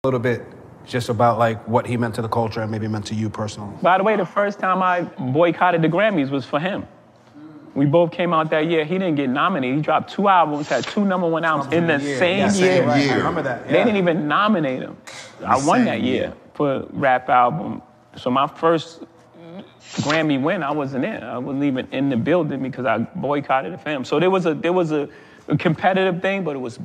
little bit just about like what he meant to the culture and maybe meant to you personally. By the way, the first time I boycotted the Grammys was for him. We both came out that year. He didn't get nominated. He dropped 2 albums, had 2 #1 albums in the same year. Right. I remember that. Yeah. They didn't even nominate him. I won that year for rap album. So my first Grammy win, I wasn't in. I wasn't even in the building because I boycotted it for him. So there was a competitive thing, but it was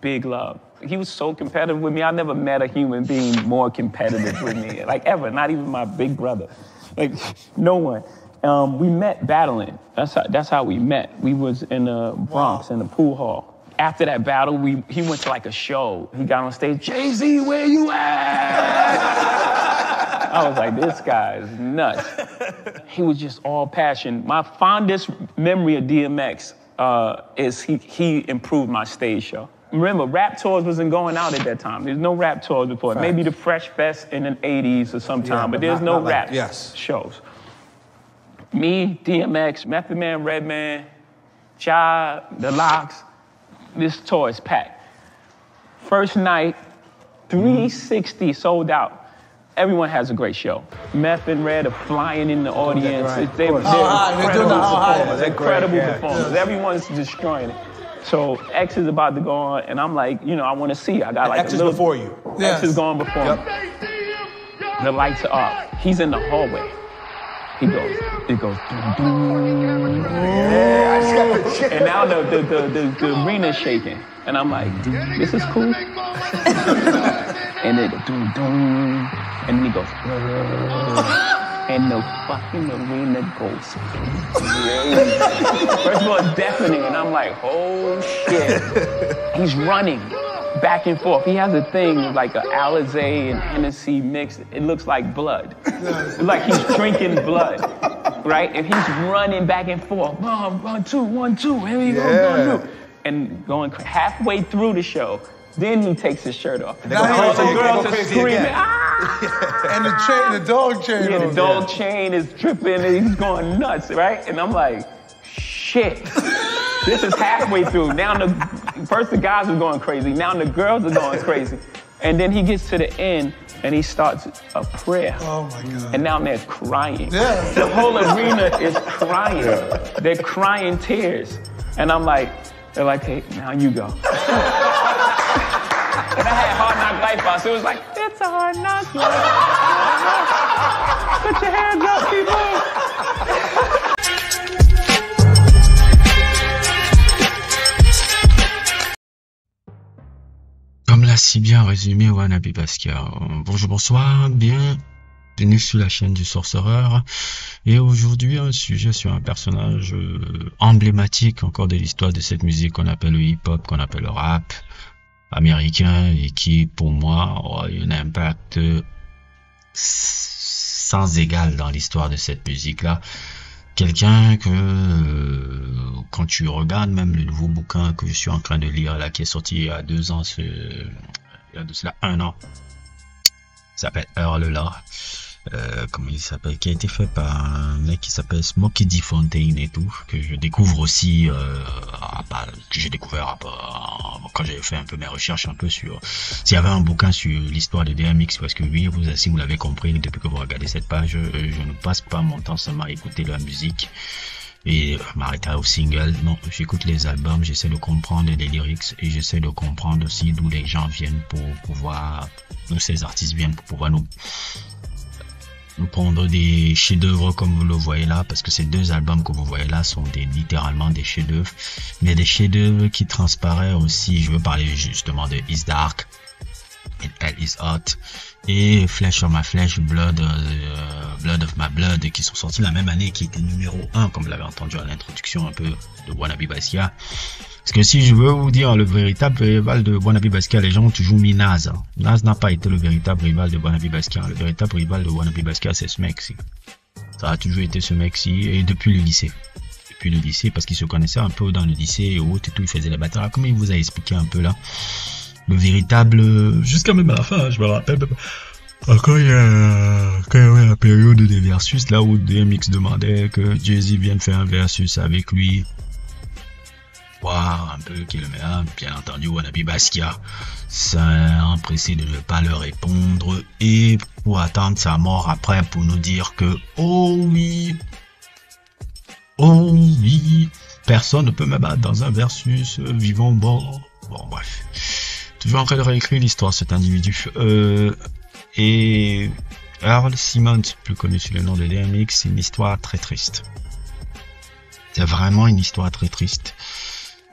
big love. He was so competitive with me. I never met a human being more competitive with me, like ever. Not even my big brother, like no one. We met battling. That's how we met. We was in the Bronx in the pool hall. After that battle, he went to like a show. He got on stage. Jay-Z, where you at? I was like, this guy is nuts. He was just all passion. My fondest memory of DMX is he improved my stage show. Remember, rap tours wasn't going out at that time. There's no rap tours before. Facts. Maybe the Fresh Fest in the 80s or sometime, but there's no rap shows. Me, DMX, Method Man, Redman, Ja, The Lox, this tour is packed. First night, 360 sold out. Everyone has a great show. Meth and Red are flying in the audience. They're incredible performers. Everyone's destroying it. So X is about to go on, and I'm like, I want to see. I got like X is before you. X is going before me. The lights are off. He's in the hallway. It goes, dum, dum. Yeah, I just got the shit. And now the arena's shaking. And I'm like, this is cool. And then dum, dum. And then he goes, and the fucking arena goes crazy. First of all, it's deafening, and I'm like, oh shit. He's running back and forth. He has a thing like an Alizé and Hennessy mix. It looks like blood. It's like he's drinking blood, right? And he's running back and forth. 1, 2, 1, 2. Here we go, 1, 2. And going halfway through the show, then he takes his shirt off. All the girls are screaming, ah! And the dog chain. Yeah, the dog chain is dripping and he's going nuts, right? And I'm like, shit. This is halfway through. Now first the guys are going crazy. Now the girls are going crazy. And then he gets to the end and he starts a prayer. Oh my God. And now they're crying. Yeah. The whole arena is crying. They're crying tears. And I'm like, they're like, hey, now you go. And I had Hard Knock Life out, so it was like, it's a hard knock life. Put your hands up, people. Comme l'a si bien résumé Wannabe Basquiat. Bonjour, bonsoir, bienvenue sur la chaîne du Sorcereur. Et aujourd'hui, un sujet sur un personnage emblématique encore de l'histoire de cette musique qu'on appelle le hip-hop, qu'on appelle le rap américain et qui, pour moi, aura eu un impact sans égal dans l'histoire de cette musique-là. Quelqu'un que, quand tu regardes même le nouveau bouquin que je suis en train de lire, là, qui est sorti il y a 2 ans, il y a de cela 1 an, ça s'appelle Earl Law. Comment il s'appelle, qui a été fait par un mec qui s'appelle Smokey D. Fontaine et tout, que je découvre aussi, que j'ai découvert quand j'avais fait un peu mes recherches un peu sur s'il y avait un bouquin sur l'histoire de DMX, parce que lui, si vous l'avez compris, depuis que vous regardez cette page, je ne passe pas mon temps seulement à écouter la musique et m'arrêter au single. Non, j'écoute les albums, j'essaie de comprendre les lyrics et j'essaie de comprendre aussi d'où les gens viennent d'où ces artistes viennent pour pouvoir nous prendre des chefs-d'œuvre comme vous le voyez là, parce que ces 2 albums que vous voyez là sont littéralement des chefs-d'œuvre, mais des chefs-d'œuvre qui transparaissent aussi. Je veux parler justement de Is Dark et Hell Is Hot et Flesh of My Flesh, Blood of My Blood, qui sont sortis la même année, qui était numéro 1, comme vous l'avez entendu à l'introduction un peu de Wannabe Basquiat. Parce que si je veux vous dire, le véritable rival de Wannabe Basquiat, les gens ont toujours mis Nas. Nas n'a pas été le véritable rival de Wannabe Basquiat. Le véritable rival de Wannabe Basquiat, c'est ce mec-ci. Ça a toujours été ce mec-ci, et depuis le lycée. Depuis le lycée, parce qu'ils se connaissaient un peu dans le lycée et autres, et tout, ils faisaient les batailles. Comme il vous a expliqué un peu là, le véritable, jusqu'à même à la fin, je me rappelle, quand il y avait la période des versus, là où DMX demandait que Jay-Z vienne faire un versus avec lui, voir un peu qui est le meilleur. Bien entendu, Wannabe Basquiat s'est empressé de ne pas leur répondre et pour attendre sa mort après pour nous dire que oh oui, personne ne peut me battre dans un versus vivant. Bon bref, toujours en train de réécrire l'histoire cet individu. Et Earl Simmons, plus connu sous le nom de DMX, c'est une histoire très triste. C'est vraiment une histoire très triste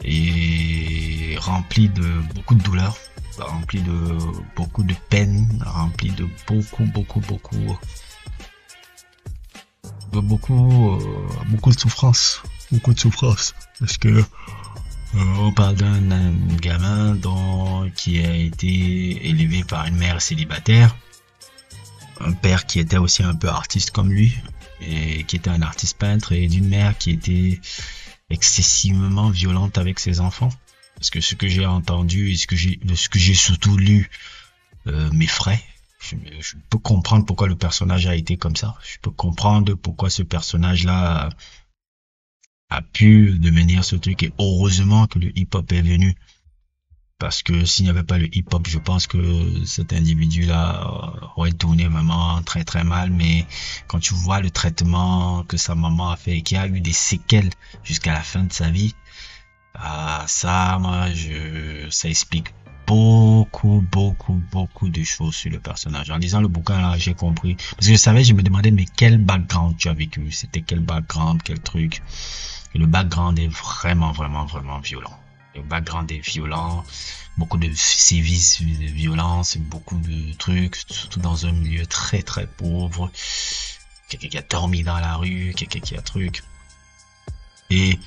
et remplie de beaucoup de douleur, remplie de beaucoup de peine, remplie de beaucoup de souffrance, parce que on parle d'un gamin qui a été élevé par une mère célibataire, un père qui était aussi un peu artiste comme lui, et qui était un artiste peintre, et d'une mère qui était excessivement violente avec ses enfants. Parce que ce que j'ai entendu et ce que j'ai surtout lu m'effraie. Je peux comprendre pourquoi le personnage a été comme ça. Je peux comprendre pourquoi ce personnage-là a pu devenir ce truc. Et heureusement que le hip-hop est venu. Parce que s'il n'y avait pas le hip-hop, je pense que cet individu-là aurait tourné vraiment très très mal. Mais quand tu vois le traitement que sa maman a fait et qu'il a eu des séquelles jusqu'à la fin de sa vie, ça explique beaucoup de choses sur le personnage. En lisant le bouquin là, j'ai compris. Parce que je me demandais mais quel background tu as vécu, c'était quel background, quel truc. Et le background est vraiment violent. Le background est violent, beaucoup de sévices, de violence, beaucoup de trucs, surtout dans un milieu très très pauvre. Quelqu'un qui a dormi dans la rue, quelqu'un qui a truc. Et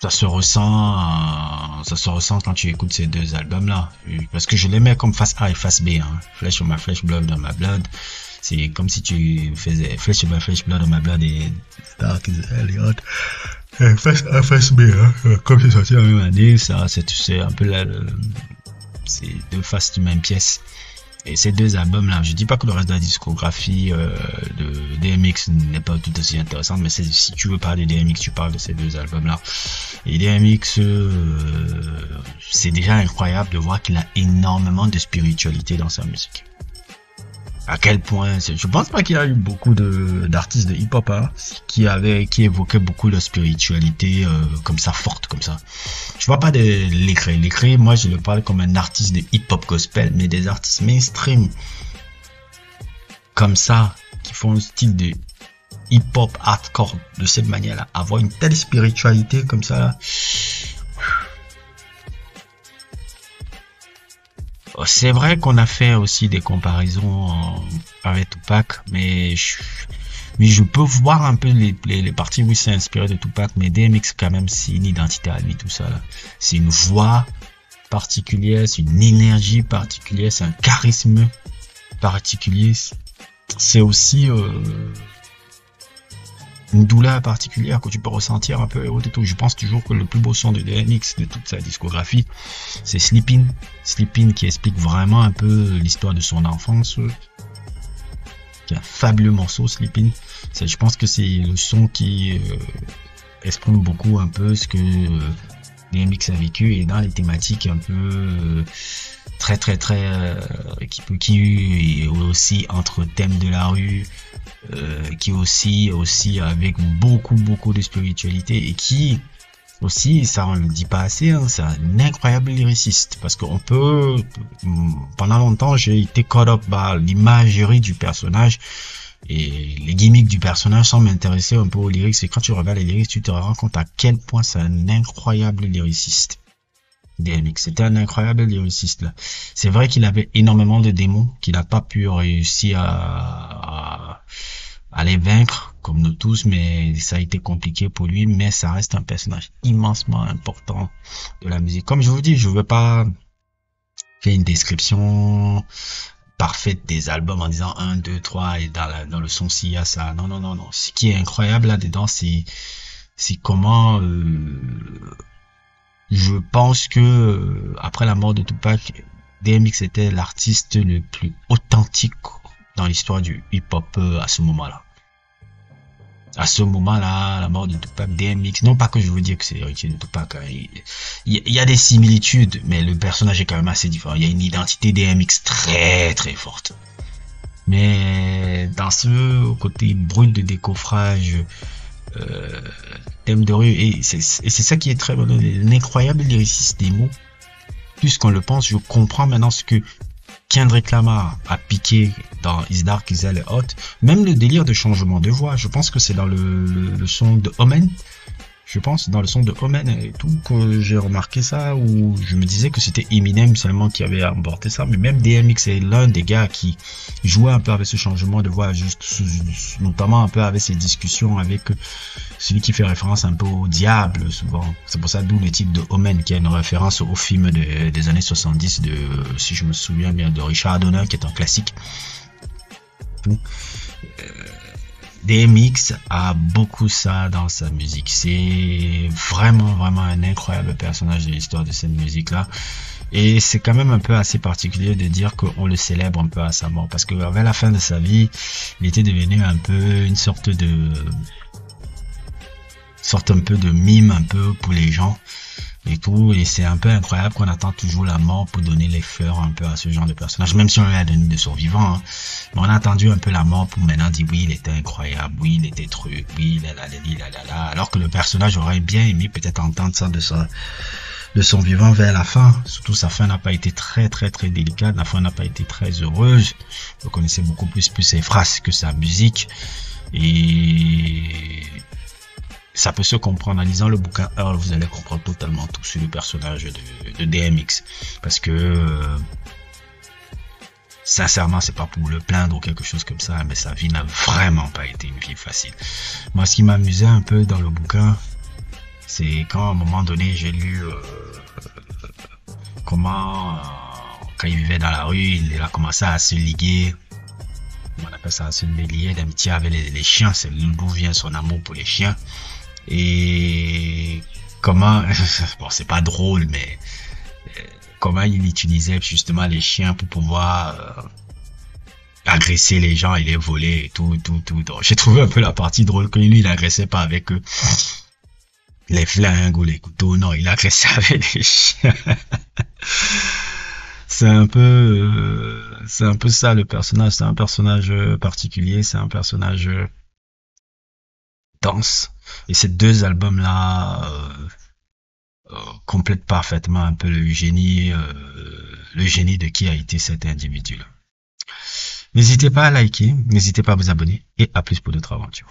ça se ressent quand tu écoutes ces deux albums là, parce que je les mets comme face A et face B, hein. Flèche sur ma flèche, blood dans ma blood. C'est comme si tu faisais flèche sur ma flèche, blood dans ma blood et Dark is Elliot. Face A, face B, hein. Comme c'est sorti la même année, ça c'est un peu c'est deux faces d'une même pièce. Et ces deux albums là, je dis pas que le reste de la discographie de DMX n'est pas tout aussi intéressante, mais si tu veux parler de DMX, tu parles de ces deux albums là. Et DMX, c'est déjà incroyable de voir qu'il a énormément de spiritualité dans sa musique. À quel point, je pense pas qu'il y a eu beaucoup d'artistes de hip-hop qui évoquaient beaucoup la spiritualité comme ça, forte comme ça. Je vois pas de l'écrit. L'écrit, moi je le parle comme un artiste de hip-hop gospel, mais des artistes mainstream comme ça, qui font un style de hip-hop hardcore de cette manière-là, avoir une telle spiritualité comme ça là. C'est vrai qu'on a fait aussi des comparaisons avec Tupac, mais je peux voir un peu les parties où il s'est inspiré de Tupac, mais DMX quand même c'est une identité à lui tout ça là. C'est une voix particulière, c'est une énergie particulière, c'est un charisme particulier, c'est aussi une douleur particulière que tu peux ressentir un peu et tout. Je pense toujours que le plus beau son de DMX de toute sa discographie, c'est Sleepin'. Sleepin' qui explique vraiment un peu l'histoire de son enfance. C'est un fabuleux morceau, Sleepin'. Je pense que c'est le son qui exprime beaucoup un peu ce que DMX a vécu et dans les thématiques un peu très qui est aussi entre thèmes de la rue, qui aussi avec beaucoup de spiritualité et qui aussi, ça on le dit pas assez, hein, c'est un incroyable lyriciste parce qu'on peut, pendant longtemps j'ai été caught up par l'imagerie du personnage et les gimmicks du personnage sans m'intéresser un peu aux lyrics, et quand tu regardes les lyrics tu te rends compte à quel point c'est un incroyable lyriciste. DMX, c'était un incroyable lyriciste là. C'est vrai qu'il avait énormément de démons, qu'il n'a pas pu réussir à les vaincre comme nous tous, mais ça a été compliqué pour lui, mais ça reste un personnage immensement important de la musique. Comme je vous dis, je veux pas faire une description parfaite des albums en disant 1, 2, 3 et dans le son s'il y a ça. Non. Ce qui est incroyable là-dedans, c'est comment je pense que après la mort de Tupac, DMX était l'artiste le plus authentique dans l'histoire du hip-hop à ce moment-là. à ce moment-là, la mort de Tupac, DMX, non pas que je veux dire que c'est l'héritier de Tupac, hein, il y a des similitudes, mais le personnage est quand même assez différent. Il y a une identité DMX très très forte. Mais dans ce côté brut de décoffrage, thème de rue, et c'est ça qui est très bon, l'incroyable lyriciste des mots. Plus qu'on le pense, je comprends maintenant ce que Kendrick Lamar a piqué dans Is Dark, Is Hell Hot. Même le délire de changement de voix, je pense que c'est dans le son de Omen. Je pense dans le son de Omen et tout que j'ai remarqué ça, où je me disais que c'était Eminem seulement qui avait emporté ça, mais même DMX est l'un des gars qui jouait un peu avec ce changement de voix, juste notamment un peu avec ses discussions avec celui qui fait référence un peu au diable souvent. C'est pour ça d'où le titre de Omen, qui a une référence au film des années 70 de, si je me souviens bien, de Richard Donner, qui est un classique. DMX a beaucoup ça dans sa musique. C'est vraiment un incroyable personnage de l'histoire de cette musique-là. Et c'est quand même un peu assez particulier de dire qu'on le célèbre un peu à sa mort. Parce que vers la fin de sa vie, il était devenu un peu une sorte un peu de mime un peu pour les gens et tout, et c'est un peu incroyable qu'on attend toujours la mort pour donner les fleurs un peu à ce genre de personnage, même si on lui a donné de survivants, hein. Mais on a attendu un peu la mort pour maintenant dire oui, il était incroyable, oui, il était truc, oui, là, alors que le personnage aurait bien aimé peut-être entendre ça de son vivant vers la fin. Surtout sa fin n'a pas été très délicate, la fin n'a pas été très heureuse. Vous connaissez beaucoup plus ses phrases que sa musique, et ça peut se comprendre en lisant le bouquin Earl. Vous allez comprendre totalement tout sur le personnage de DMX, parce que sincèrement, c'est pas pour le plaindre ou quelque chose comme ça, mais sa vie n'a vraiment pas été une vie facile. Moi, ce qui m'amusait un peu dans le bouquin, c'est quand à un moment donné j'ai lu comment quand il vivait dans la rue, il a commencé à se liguer, on appelle ça, à se lier d'amitié avec les chiens. C'est d'où vient son amour pour les chiens. Et comment, bon, c'est pas drôle, mais comment il utilisait justement les chiens pour pouvoir agresser les gens et les voler et tout. Donc, j'ai trouvé un peu la partie drôle que lui, il agressait pas avec les flingues ou les couteaux, non, il agressait avec les chiens. C'est un peu ça le personnage. C'est un personnage particulier, c'est un personnage dense. Et ces deux albums-là complètent parfaitement un peu le génie de qui a été cet individu-là. N'hésitez pas à liker, n'hésitez pas à vous abonner, et à plus pour d'autres aventures.